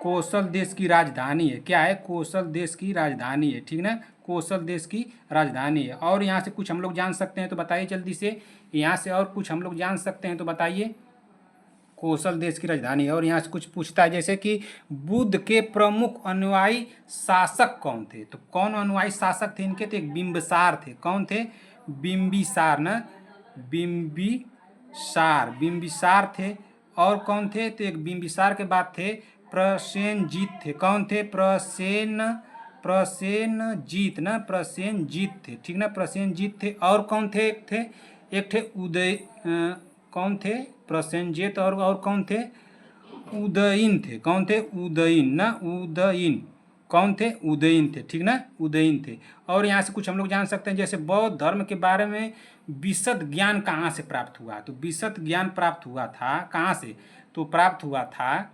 कौशल देश की राजधानी है। क्या है? कौशल देश की राजधानी है, ठीक ना, कौशल देश की राजधानी है। और यहाँ से कुछ हम लोग जान सकते हैं तो बताइए जल्दी से। यहाँ से और कुछ हम लोग जान सकते हैं तो बताइए। कौशल देश की राजधानी है। और यहाँ से कुछ पूछता है जैसे कि बुद्ध के प्रमुख अनुयायी शासक कौन थे? तो कौन अनुयायी शासक थे इनके? तो एक बिंबिसार थे। कौन थे? बिंबिसार न, बिंबिसार, बिंबिसार थे। और कौन थे? तो एक बिंबिसार के बाद थे प्रसेनजीत थे। कौन थे? प्रसेनजीत न, प्रसेनजीत थे, ठीक ना, प्रसेनजीत थे। और कौन थे? एक थे उदय, कौन थे? प्रसेनजीत। और कौन थे? उदयीन थे। कौन थे? उदयीन ना, उदयीन। कौन थे? उदयीन थे, ठीक ना, उदयीन थे। और यहाँ से कुछ हम लोग जान सकते हैं जैसे बौद्ध धर्म के बारे में विशद ज्ञान कहाँ से प्राप्त हुआ? तो विशद ज्ञान प्राप्त हुआ था कहाँ से? तो प्राप्त हुआ था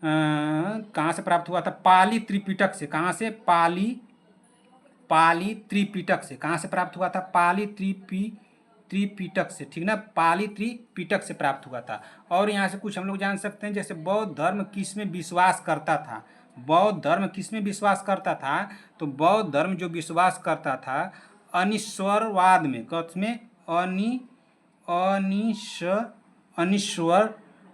कहाँ से प्राप्त हुआ था? पाली त्रिपिटक से। कहाँ से? पाली त्रिपिटक से। कहाँ से प्राप्त हुआ था? पाली त्रिपिटक से, ठीक ना, पाली त्रिपिटक से प्राप्त हुआ था। और यहाँ से कुछ हम लोग जान सकते हैं जैसे बौद्ध धर्म किस में विश्वास करता था? बौद्ध धर्म किस में विश्वास करता था? तो बौद्ध धर्म जो विश्वास करता था अनिश्वरवाद में। कथ में?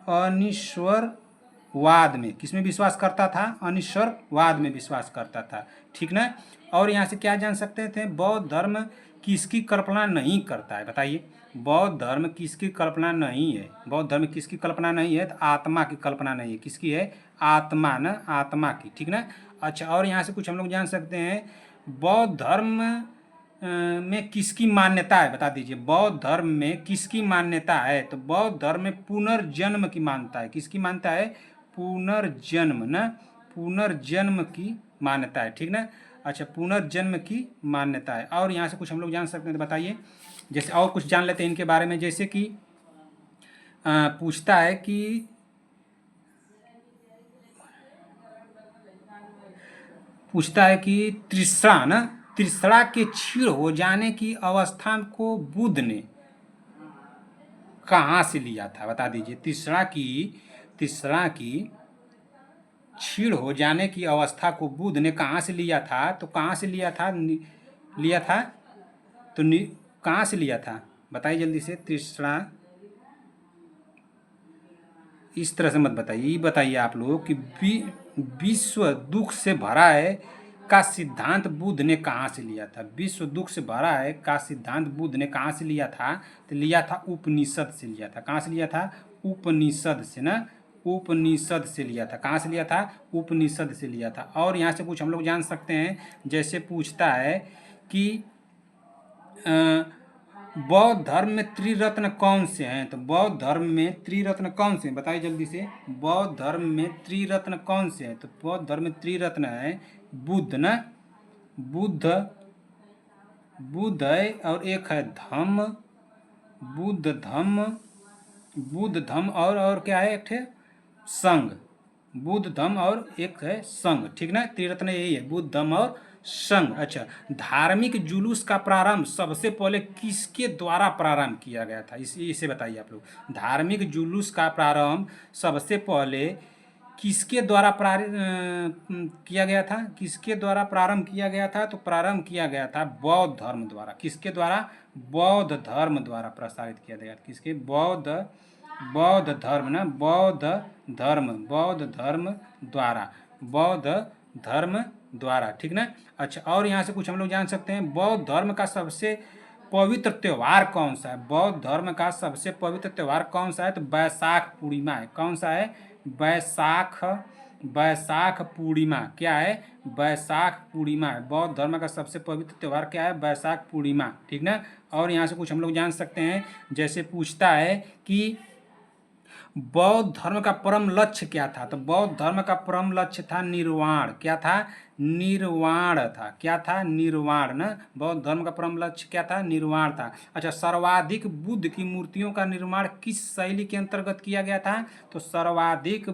अनिश्वरवाद में। किसमें विश्वास करता था? अनिश्वरवाद में विश्वास करता था, ठीक ना। और यहाँ से क्या जान सकते थे? बौद्ध धर्म किसकी कल्पना नहीं करता है? बताइए, बौद्ध धर्म किसकी कल्पना नहीं है? बौद्ध धर्म किसकी कल्पना नहीं है? तो आत्मा की कल्पना नहीं है। किसकी है? आत्मा न, आत्मा की, ठीक ना। अच्छा, और यहाँ से कुछ हम लोग जान सकते हैं बौद्ध धर्म में किसकी मान्यता है? बता दीजिए, बौद्ध धर्म में किसकी मान्यता है? तो बौद्ध धर्म में पुनर्जन्म की मान्यता है। किसकी मान्यता है? पुनर्जन्म न, पुनर्जन्म की मान्यता है, ठीक ना। अच्छा, पुनर्जन्म की मान्यता है। और यहाँ से कुछ हम लोग जान सकते हैं तो बताइए। जैसे और कुछ जान लेते हैं इनके बारे में जैसे कि पूछता है कि तृष्णा न, तृष्णा के क्षीण हो जाने की अवस्था को बुद्ध ने कहाँ से लिया था? बता दीजिए, तृष्णा की क्षीण हो जाने की अवस्था को बुद्ध ने कहाँ से लिया था? तो कहाँ से लिया था? तो कहाँ से लिया था? बताइए जल्दी से। तृष्णा, इस तरह से मत बताइए, ये बताइए आप लोग कि विश्व दुख से भरा है का सिद्धांत बुद्ध ने कहाँ से लिया था? विश्व दुख से भरा है का सिद्धांत बुद्ध ने कहाँ से लिया था? तो लिया था उपनिषद से लिया था। कहाँ से लिया था? उपनिषद से ना, उपनिषद से लिया था। कहाँ से लिया था? उपनिषद से लिया था। और यहाँ से कुछ हम लोग जान सकते हैं जैसे पूछता है कि बौद्ध धर्म में त्रिरत्न कौन से हैं? तो बौद्ध धर्म में त्रिरत्न कौन से हैं? बताइए जल्दी से। बौद्ध धर्म में त्रिरत्न कौन से हैं? तो बौद्ध धर्म में त्रिरत्न है बुद्ध ना, बुद्ध है, और एक है धम्म, बुद्ध धम्म और क्या है? एक है संघ। बुद्ध धम्म और एक है संघ, ठीक ना। त्रिरत्न यही है, बुद्ध धम्म और संघ। अच्छा, धार्मिक जुलूस का प्रारंभ सबसे पहले किसके द्वारा प्रारंभ किया गया था? इसे बताइए आप लोग। धार्मिक जुलूस का प्रारंभ सबसे पहले किसके द्वारा किया गया था? किसके द्वारा प्रारंभ किया गया था? तो प्रारंभ किया गया था बौद्ध धर्म द्वारा। किसके द्वारा? बौद्ध धर्म द्वारा प्रसारित किया गया। किसके? बौद्ध धर्म ना, बौद्ध धर्म द्वारा, बौद्ध धर्म द्वारा, ठीक ना। अच्छा, और यहाँ से कुछ हम लोग जान सकते हैं, बौद्ध धर्म का सबसे पवित्र त्यौहार कौन सा है? बौद्ध धर्म का सबसे पवित्र त्यौहार कौन सा है? तो बैसाख पूर्णिमा है। कौन सा है? बैसाख बैसाख पूर्णिमा। क्या है? बैसाख पूर्णिमा है। बौद्ध धर्म का सबसे पवित्र त्यौहार क्या है? बैसाख पूर्णिमा, ठीक ना। और यहाँ से कुछ हम लोग जान सकते हैं, जैसे पूछता है कि बौद्ध धर्म का परम लक्ष्य क्या था? तो बौद्ध धर्म का परम लक्ष्य था निर्वाण। क्या था? निर्वाण था। क्या था? निर्वाण ना। बौद्ध धर्म का परम लक्ष्य क्या था? निर्वाण था। अच्छा, सर्वाधिक बुद्ध की मूर्तियों का निर्माण किस शैली के अंतर्गत किया गया था? तो सर्वाधिक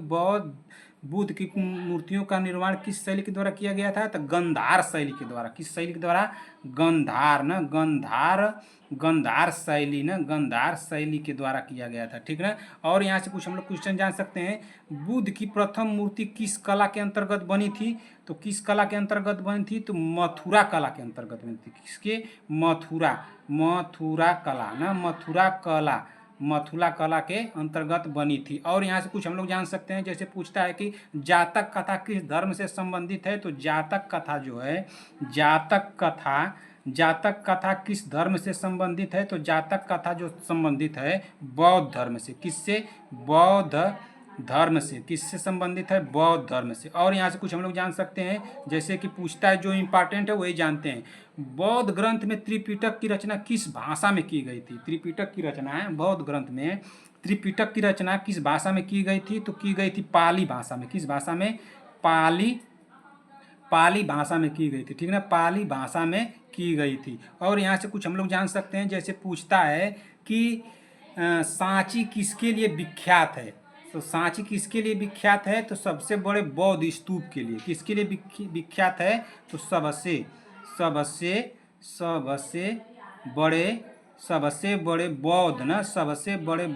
बुद्ध की मूर्तियों का निर्माण किस शैली के द्वारा किया गया था? तो गंधार शैली के द्वारा। किस शैली के द्वारा? गंधार ना, गंधार शैली ना, गंधार शैली के द्वारा किया गया था, ठीक ना। और यहाँ से कुछ हम लोग क्वेश्चन जान सकते हैं, बुद्ध की प्रथम मूर्ति किस कला के अंतर्गत बनी थी? तो किस कला के अंतर्गत बनी थी? तो मथुरा कला के अंतर्गत बनी थी। किसके? मथुरा कला ना, मथुरा कला के अंतर्गत बनी थी। और यहाँ से कुछ हम लोग जान सकते हैं, जैसे पूछता है कि जातक कथा किस धर्म से संबंधित है? तो जातक कथा जो है, जातक कथा किस धर्म से संबंधित है? तो जातक कथा जो संबंधित है बौद्ध धर्म से। किससे? बौद्ध धर्म से। किससे संबंधित है? बौद्ध धर्म से। और यहाँ से कुछ हम लोग जान सकते हैं, जैसे कि पूछता है, जो इम्पॉर्टेंट है वही जानते हैं, बौद्ध ग्रंथ में त्रिपिटक की रचना किस भाषा में की गई थी? त्रिपिटक की रचना है बौद्ध ग्रंथ में, त्रिपिटक की रचना किस भाषा में की गई थी? तो की गई थी पाली भाषा में। किस भाषा में? पाली भाषा में की गई थी, ठीक ना। पाली भाषा में की गई थी। और यहाँ से कुछ हम लोग जान सकते हैं, जैसे पूछता है कि सांची किसके लिए विख्यात है? तो सांची किसके लिए विख्यात है? तो सबसे बड़े बौद्ध स्तूप के लिए। किसके लिए विख्यात है? तो सबसे सबसे बड़े बौद्ध ना, सबसे बड़े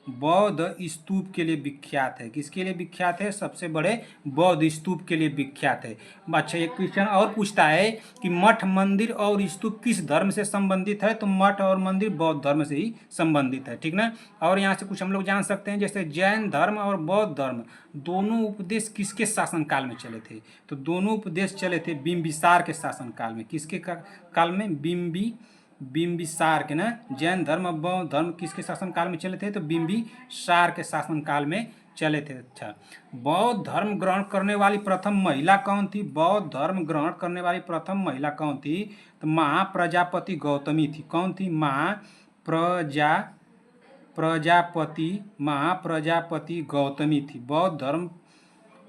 बौद्ध स्तूप के लिए विख्यात है। किसके लिए विख्यात है? सबसे बड़े बौद्ध स्तूप के लिए विख्यात है। अच्छा, एक क्वेश्चन और पूछता है कि मठ, मंदिर और स्तूप किस धर्म से संबंधित है? तो मठ और मंदिर बौद्ध धर्म से ही संबंधित है, ठीक ना। और यहाँ से कुछ हम लोग जान सकते हैं, जैसे जैन धर्म और बौद्ध धर्म दोनों उपदेश किसके शासनकाल में चले थे? तो दोनों उपदेश चले थे बिंबिसार के शासनकाल में। किसके काल में? बिंबिसार के ना। जैन धर्म और बौद्ध धर्म किसके शासनकाल में चले थे? तो बिंबिसार के शासनकाल में चले थे। अच्छा, बौद्ध धर्म ग्रहण करने वाली प्रथम महिला कौन थी? बौद्ध धर्म ग्रहण करने वाली प्रथम महिला कौन थी? तो महाप्रजापति गौतमी थी। कौन थी? महाप्रजापति गौतमी थी। बौद्ध धर्म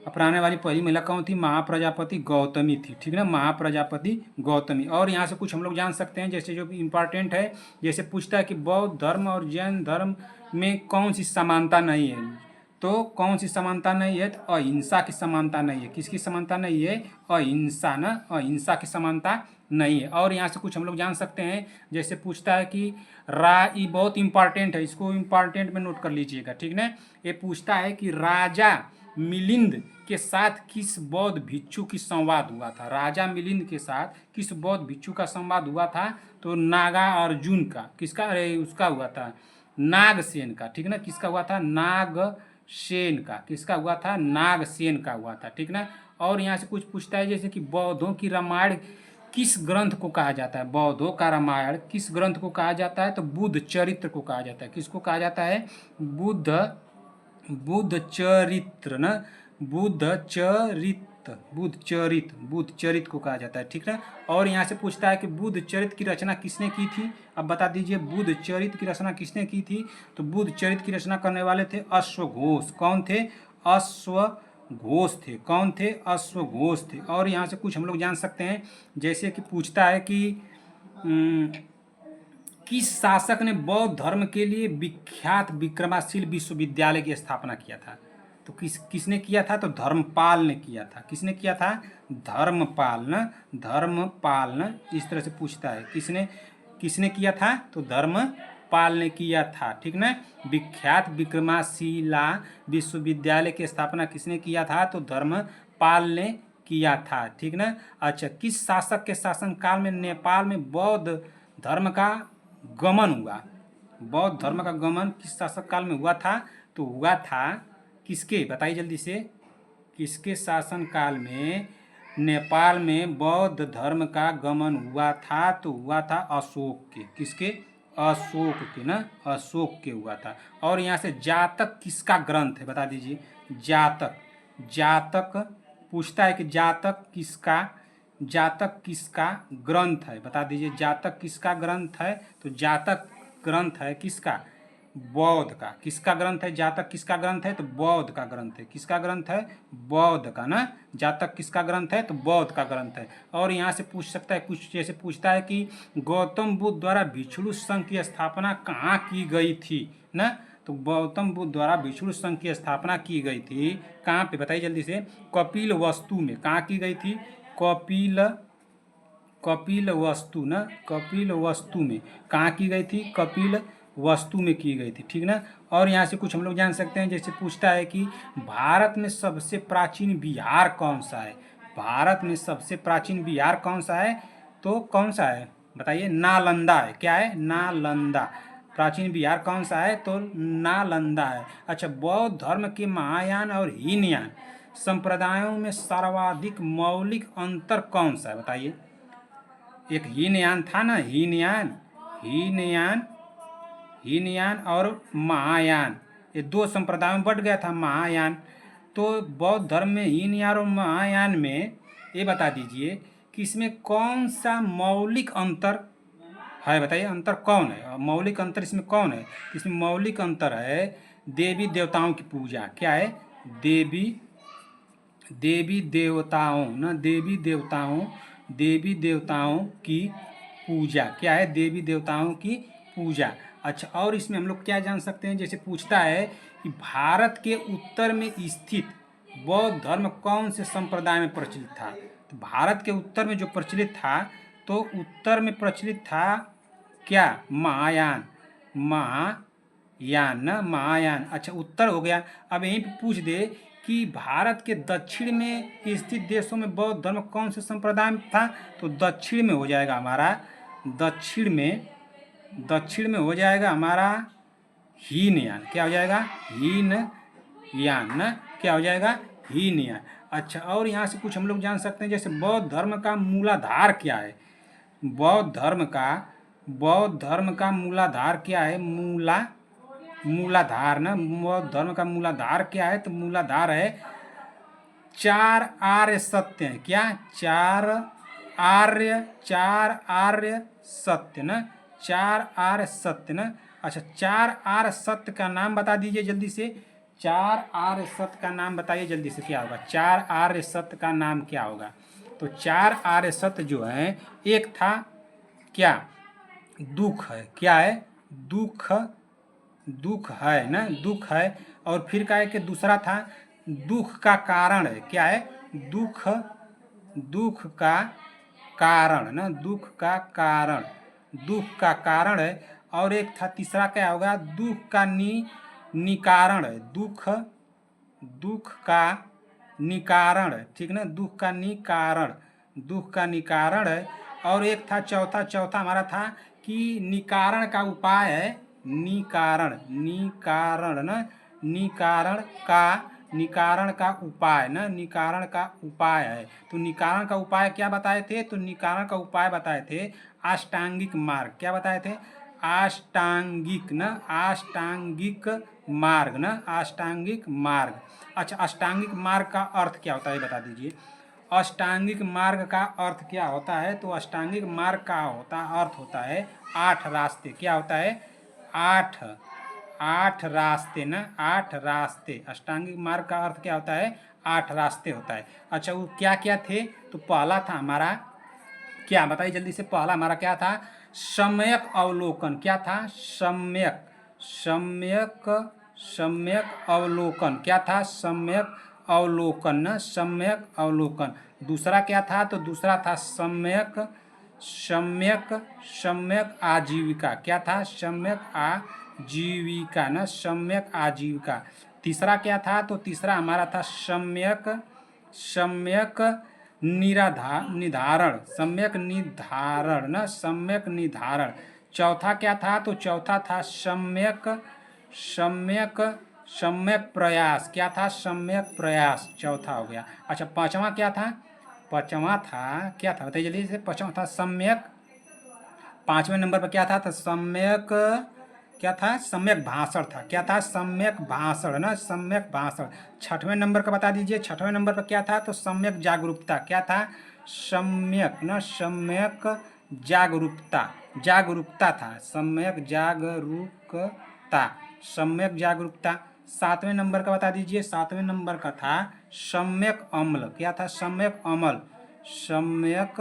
अपनाने वाली पहली महिला कौन थी? महाप्रजापति गौतमी थी, ठीक ना। महाप्रजापति गौतमी। और यहाँ से कुछ हम लोग जान सकते हैं, जैसे जो इम्पॉर्टेंट है, जैसे पूछता है कि बौद्ध धर्म और जैन धर्म में कौन सी समानता नहीं है? तो कौन सी समानता नहीं है? तो अहिंसा की समानता नहीं है। किसकी समानता नहीं है? अहिंसा ना, अहिंसा की समानता नहीं है। और यहाँ से कुछ हम लोग जान सकते हैं, जैसे पूछता है कि ये बहुत इंपॉर्टेंट है, इसको इम्पॉर्टेंट में नोट कर लीजिएगा, ठीक ना। ये पूछता है कि राजा मिलिंद के साथ किस बौद्ध भिक्षु की संवाद हुआ था? राजा मिलिंद के साथ किस बौद्ध भिक्षु का संवाद हुआ था? तो नागार्जुन का। किसका? अरे उसका हुआ था, नागसेन का, ठीक ना। किसका हुआ था? नागसेन का। किसका हुआ था? नागसेन का हुआ था, ठीक ना। और यहाँ से कुछ पूछता है, जैसे कि बौद्धों की रामायण किस ग्रंथ को कहा जाता है? बौद्धों का रामायण किस ग्रंथ को कहा जाता है? तो बुद्ध चरित्र को कहा जाता है। किसको कहा जाता है? बुद्ध चरित्र ना, बुद्ध चरित्र को कहा जाता है, ठीक है। और यहाँ से पूछता है कि बुद्ध चरित्र की रचना किसने की थी? अब बता दीजिए, बुद्ध चरित्र की रचना किसने की थी? तो बुद्ध चरित्र की रचना करने वाले थे अश्वघोष। कौन थे? अश्वघोष थे। कौन थे? अश्वघोष थे। और यहाँ से कुछ हम लोग जान सकते हैं, जैसे कि पूछता है कि किस शासक ने बौद्ध धर्म के लिए विख्यात विक्रमाशील विश्वविद्यालय की स्थापना किया था? तो किसने किया था? तो धर्मपाल ने किया था। किसने किया था? धर्मपाल ना। इस तरह से पूछता है, किसने किया था? तो धर्मपाल ने किया था, ठीक ना। विख्यात विक्रमाशिला विश्वविद्यालय की स्थापना किसने किया था? तो धर्मपाल ने किया था, ठीक ना। अच्छा, किस शासक के शासनकाल में नेपाल में बौद्ध धर्म का गमन हुआ? बौद्ध धर्म का गमन किस शासक काल में हुआ था? तो हुआ था किसके? बताइए जल्दी से, किसके शासनकाल में नेपाल में बौद्ध धर्म का गमन हुआ था? तो हुआ था अशोक के। किसके? अशोक के ना, अशोक के हुआ था। और यहाँ से जातक किसका ग्रंथ है बता दीजिए। जातक, जातक पूछता है कि जातक किसका ग्रंथ है बता दीजिए। जातक किसका ग्रंथ है? तो जातक ग्रंथ है किसका? बौद्ध का। किसका ग्रंथ है? जातक किसका ग्रंथ है? तो बौद्ध का ग्रंथ है। किसका ग्रंथ है? बौद्ध का ना। जातक किसका ग्रंथ है? तो बौद्ध का ग्रंथ है। और यहाँ से पूछ सकता है कुछ, जैसे पूछता है कि गौतम बुद्ध द्वारा भिक्षु संघ की स्थापना कहाँ की गई थी ना। तो गौतम बुद्ध द्वारा भिक्षु संघ की स्थापना की गई थी कहाँ पे बताइए जल्दी से। कपिल वस्तु में। कहाँ की गई थी? कपिल वस्तु ना, कपिल वस्तु में। कहाँ की गई थी? कपिल वस्तु में की गई थी, ठीक ना। और यहाँ से कुछ हम लोग जान सकते हैं, जैसे पूछता है कि भारत में सबसे प्राचीन विहार कौन सा है? भारत में सबसे प्राचीन विहार कौन सा है? तो कौन सा है बताइए? नालंदा है। क्या है? नालंदा। प्राचीन विहार कौन सा है? तो नालंदा है। अच्छा, बौद्ध धर्म के महायान और हीनयान संप्रदायों में सर्वाधिक मौलिक अंतर कौन सा है बताइए। एक हीनयान था ना, हीनयान और महायान, ये दो संप्रदायों में बट गया था महायान। तो बौद्ध धर्म में हीनयान और महायान में ये बता दीजिए कि इसमें कौन सा मौलिक अंतर है बताइए। अंतर कौन है? मौलिक अंतर इसमें कौन है? इसमें मौलिक अंतर है देवी देवताओं की पूजा। क्या है? देवी देवताओं ना, देवी देवताओं की पूजा। क्या है? देवी देवताओं की पूजा। अच्छा, और इसमें हम लोग क्या जान सकते हैं, जैसे पूछता है कि भारत के उत्तर में स्थित बौद्ध धर्म कौन से संप्रदाय में प्रचलित था? तो भारत के उत्तर में जो प्रचलित था, तो उत्तर में प्रचलित था क्या? महायान ना, महायान। अच्छा, उत्तर हो गया। अब यहीं पे पूछ दे कि भारत के दक्षिण में स्थित देशों में बौद्ध धर्म कौन से संप्रदाय में था? तो दक्षिण में हो जाएगा हमारा, दक्षिण में हो जाएगा हमारा हीनयान। क्या हो जाएगा? हीनयान ना। क्या हो जाएगा? हीनयान। अच्छा, और यहाँ से कुछ हम लोग जान सकते हैं, जैसे बौद्ध धर्म का मूलाधार क्या है? बौद्ध धर्म का मूलाधार क्या है? मूलाधार ना, बौद्ध धर्म का मूलाधार क्या है? तो मूलाधार है चार आर्य सत्य है। क्या? चार आर्य सत्य ना, चार आर्य सत्य ना। अच्छा, चार आर्य सत्य का नाम बता दीजिए जल्दी से। चार आर्य सत्य का नाम बताइए जल्दी से, क्या होगा? चार आर्य सत्य का नाम क्या होगा? तो चार आर्य सत्य जो है, एक था क्या? दुख है। क्या है? दुख है ना, दुख है। और फिर क्या है कि दूसरा था दुख का कारण है। क्या है? दुख का कारण ना, दुख का कारण है। और एक था तीसरा क्या होगा? दुख का निकारण है। दुख का निकारण है, ठीक ना, दुख का निकारण है। और एक था चौथा हमारा था कि निकारण का उपाय है। निकारण ना, निकारण का उपाय ना, निकारण का उपाय है। तो निकारण का उपाय क्या बताए थे? तो निकारण का उपाय बताए थे अष्टांगिक मार्ग। क्या बताए थे? अष्टांगिक मार्ग। अच्छा, अष्टांगिक मार्ग का अर्थ क्या होता है बता दीजिए। अष्टांगिक मार्ग का अर्थ क्या होता है? तो अष्टांगिक मार्ग का अर्थ होता है 8 रास्ते। क्या होता है? 8 रास्ते ना, 8 रास्ते। अष्टांगिक मार्ग का अर्थ क्या होता है? 8 रास्ते होता है। अच्छा, वो क्या क्या थे? तो पहला था हमारा क्या बताइए जल्दी से। पहला हमारा क्या था? सम्यक अवलोकन। क्या था? सम्यक अवलोकन। क्या था? सम्यक अवलोकन ना, सम्यक अवलोकन। दूसरा क्या था? तो दूसरा था सम्यक आजीविका। क्या था? सम्यक आजीविका ना, सम्यक आजीविका। तीसरा क्या था? तो तीसरा हमारा था सम्यक निधारण, सम्यक निधारण। चौथा क्या था? तो चौथा था सम्यक सम्यक प्रयास क्या था? सम्यक प्रयास चौथा हो गया। अच्छा पांचवा क्या था? पांचवा था क्या था बताइए जल्दी से। पांचवा था सम्यक, पांचवें नंबर पर क्या था? तो सम्यक क्या था? सम्यक भाषण था। क्या था? सम्यक भाषण ना, सम्यक भाषण। छठवें नंबर का बता दीजिए, छठवें नंबर पर क्या था? तो सम्यक जागरूकता। क्या था? सम्यक ना, सम्यक जागरूकता, जागरूकता था, सम्यक जागरूकता, सम्यक जागरूकता। सातवें नंबर का बता दीजिए, सातवें नंबर का था सम्यक अम्ल। क्या था? सम्यक अमल, सम्यक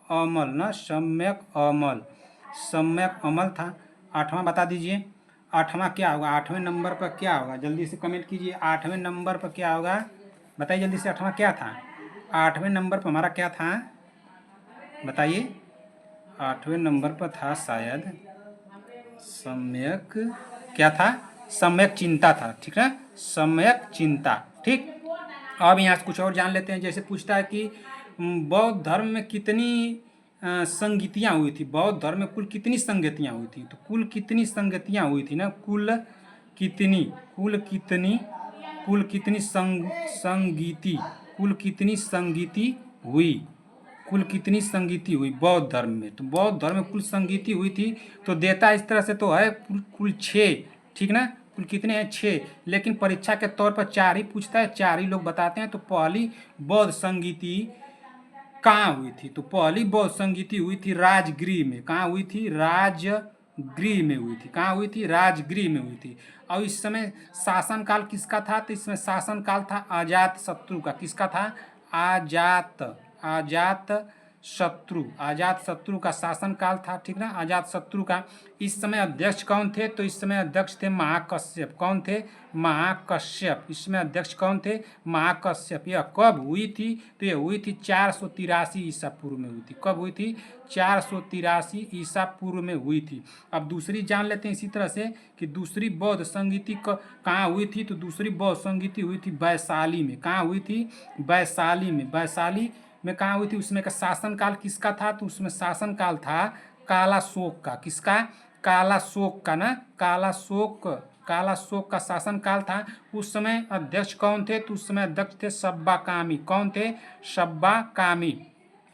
अमल ना, सम्यक अमल, सम्यक अमल था। आठवां बता दीजिए, आठवां क्या होगा? आठवें नंबर पर क्या होगा? जल्दी से कमेंट कीजिए, आठवें नंबर पर क्या होगा? बताइए जल्दी से, आठवां क्या था? आठवें नंबर पर हमारा क्या था? बताइए। आठवें नंबर पर था शायद सम्यक, क्या था? सम्यक चिंता था। ठीक है, सम्यक चिंता। ठीक, अब यहाँ से कुछ और जान लेते हैं। जैसे पूछता है कि बौद्ध धर्म में कितनी संगतियाँ हुई थी? बौद्ध धर्म में कुल कितनी संगतियाँ हुई थी? तो कुल कितनी संगतियाँ हुई थी ना, कुल कितनी, कुल कितनी, कुल कितनी संगीति, कुल कितनी संगीति हुई, कुल कितनी संगीति हुई बौद्ध धर्म में? तो बौद्ध धर्म में कुल संगीति हुई थी तो देता इस तरह से तो है कुल 6। ठीक ना, कुल कितने हैं? 6। लेकिन परीक्षा के तौर पर 4 ही पूछता है, 4 ही लोग बताते हैं। तो पहली बौद्ध संगीति कहाँ हुई थी? तो पहली बौद्ध संगीति हुई थी राजगृह में। कहाँ हुई थी? राजगृह में हुई थी। कहाँ हुई थी? राजगृह में हुई थी। और इस समय शासनकाल किसका था? तो इसमें शासनकाल था अजात शत्रु का। किसका था? अजात, अजात शत्रु, अजात शत्रु का शासनकाल था। ठीक ना, अजात शत्रु का। इस समय अध्यक्ष कौन थे? तो इस समय अध्यक्ष थे महाकश्यप। कौन थे? महाकश्यप। इसमें अध्यक्ष कौन थे? महाकश्यप। यह कब हुई थी? तो यह हुई थी 483 ईसा पूर्व में हुई थी। कब हुई थी? 483 ईसा पूर्व में हुई थी। अब दूसरी जान लेते हैं इसी तरह से कि दूसरी बौद्ध संगीति कहाँ हुई थी? तो दूसरी बौद्ध संगीति हुई थी वैशाली में। कहाँ हुई थी? वैशाली में। वैशाली में कहाँ हुई थी? उसमें का शासनकाल किसका था? तो उसमें शासनकाल था कालाशोक का। किसका? कालाशोक का ना, कालाशोक, कालाशोक का शासनकाल था। उस समय अध्यक्ष कौन थे? तो उस समय अध्यक्ष थे सब्बाकामी। कौन थे? सब्बाकामी।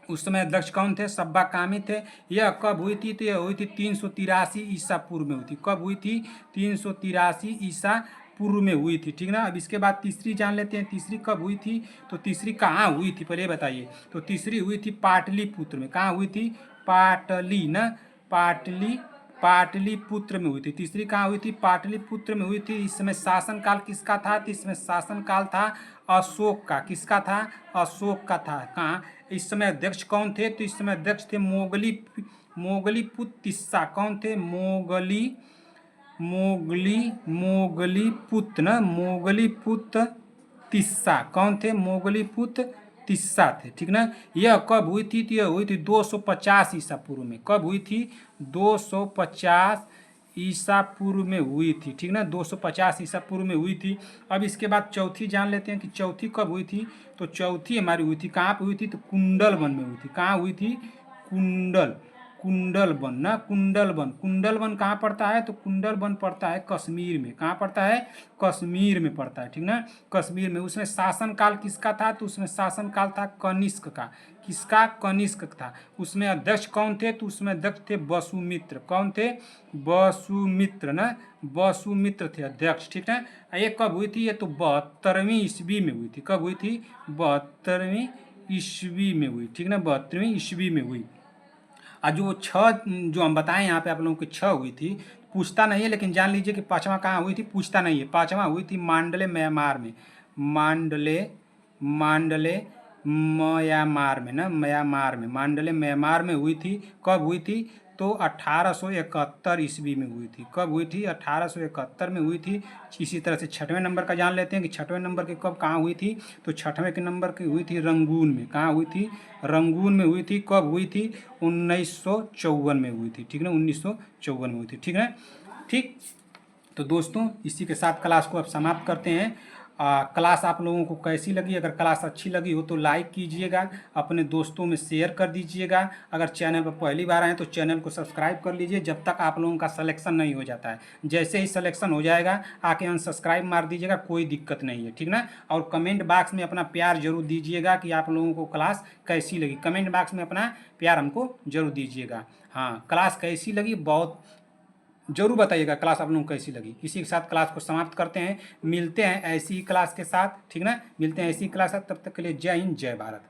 उस समय अध्यक्ष कौन थे? सब्बाकामी थे। यह कब हुई थी? तो यह हुई थी 383 ईसा पूर्व में हुई थी। कब हुई थी? 383 ईसा पूर्व में हुई थी। ठीक ना, अब इसके बाद तीसरी जान लेते हैं, तीसरी कब हुई थी? तो तीसरी कहाँ हुई थी पहले बताइए। तो तीसरी हुई थी पाटलिपुत्र में। कहाँ हुई थी? पाटली ना, पाटली, पाटलिपुत्र में हुई थी। तीसरी कहाँ हुई थी? पाटलिपुत्र में हुई थी। इस समय शासनकाल किसका था? तो इसमें शासनकाल था अशोक का। किसका था? अशोक का था। कहाँ? इस समय अध्यक्ष कौन थे? तो इस समय अध्यक्ष थे मोगली, मोगलीपुत्र तिस्सा। कौन थे? मोगली, मोगली, मोगलीपुत्र ना, मोगलीपुत्र तिस्सा। कौन थे? मोगलीपुत्र तिस्सा थे। ठीक ना, यह कब हुई थी? तो यह हुई थी 250 ईसा पूर्व में। कब हुई थी? 250 ईसा पूर्व में हुई थी। ठीक ना, 250 ईसा पूर्व में हुई थी। अब इसके बाद चौथी जान लेते हैं कि चौथी कब हुई थी। तो चौथी हमारी हुई थी कहाँ पर हुई थी? तो कुंडलवन में हुई थी। कहाँ हुई थी? कुंडल, कुंडलवन ना, कुंडलवन। कुंडलवन कहाँ पड़ता है? तो कुंडलवन पड़ता है कश्मीर में। कहाँ पड़ता है? कश्मीर में पड़ता है। ठीक ना, कश्मीर में। उसमें शासनकाल किसका था? तो उसमें शासनकाल था कनिष्क का। किसका? कनिष्क था। उसमें अध्यक्ष कौन थे? तो उसमें अध्यक्ष थे वसुमित्र। कौन थे? वसुमित्र ना, वसुमित्र थे अध्यक्ष। ठीक है, ये कब हुई थी? ये तो 72वीं ईस्वी में हुई थी। कब हुई थी? 72वीं ईस्वी में हुई। ठीक ना, 72वीं ईस्वी में हुई। और जो 6 जो हम बताएं यहाँ पे आप लोगों की 6 हुई थी, पूछता नहीं है, लेकिन जान लीजिए कि पांचवा कहाँ हुई थी, पूछता नहीं है। पांचवा हुई थी मांडले म्यांमार में। मांडले, मांडले म्यांमार में ना, म्यांमार में, मांडले म्यांमार में हुई थी। कब हुई थी? तो 1871 ईस्वी में हुई थी। कब हुई थी? 1871 में हुई थी। इसी तरह से छठवें नंबर का जान लेते हैं कि छठवें नंबर की कब कहाँ हुई थी। तो छठवें के नंबर की हुई थी रंगून में। कहाँ हुई थी? रंगून में हुई थी। कब हुई थी? 1954 में हुई थी। ठीक है, 1954 में हुई थी। ठीक है, ठीक। तो दोस्तों इसी के साथ क्लास को अब समाप्त करते हैं। क्लास आप लोगों को कैसी लगी। अगर क्लास अच्छी लगी हो तो लाइक कीजिएगा, अपने दोस्तों में शेयर कर दीजिएगा। अगर चैनल पर पहली बार आए तो चैनल को सब्सक्राइब कर लीजिए जब तक आप लोगों का सिलेक्शन नहीं हो जाता है। जैसे ही सिलेक्शन हो जाएगा आके अनसब्सक्राइब मार दीजिएगा, कोई दिक्कत नहीं है, ठीक ना। और कमेंट बॉक्स में अपना प्यार जरूर दीजिएगा कि आप लोगों को क्लास कैसी लगी। कमेंट बॉक्स में अपना प्यार हमको जरूर दीजिएगा। हाँ, क्लास कैसी लगी बहुत जरूर बताइएगा, क्लास आप लोगों को कैसी लगी। इसी के साथ क्लास को समाप्त करते हैं, मिलते हैं ऐसी ही क्लास के साथ, ठीक ना। मिलते हैं ऐसी क्लास, तब तक के लिए जय हिंद जय भारत।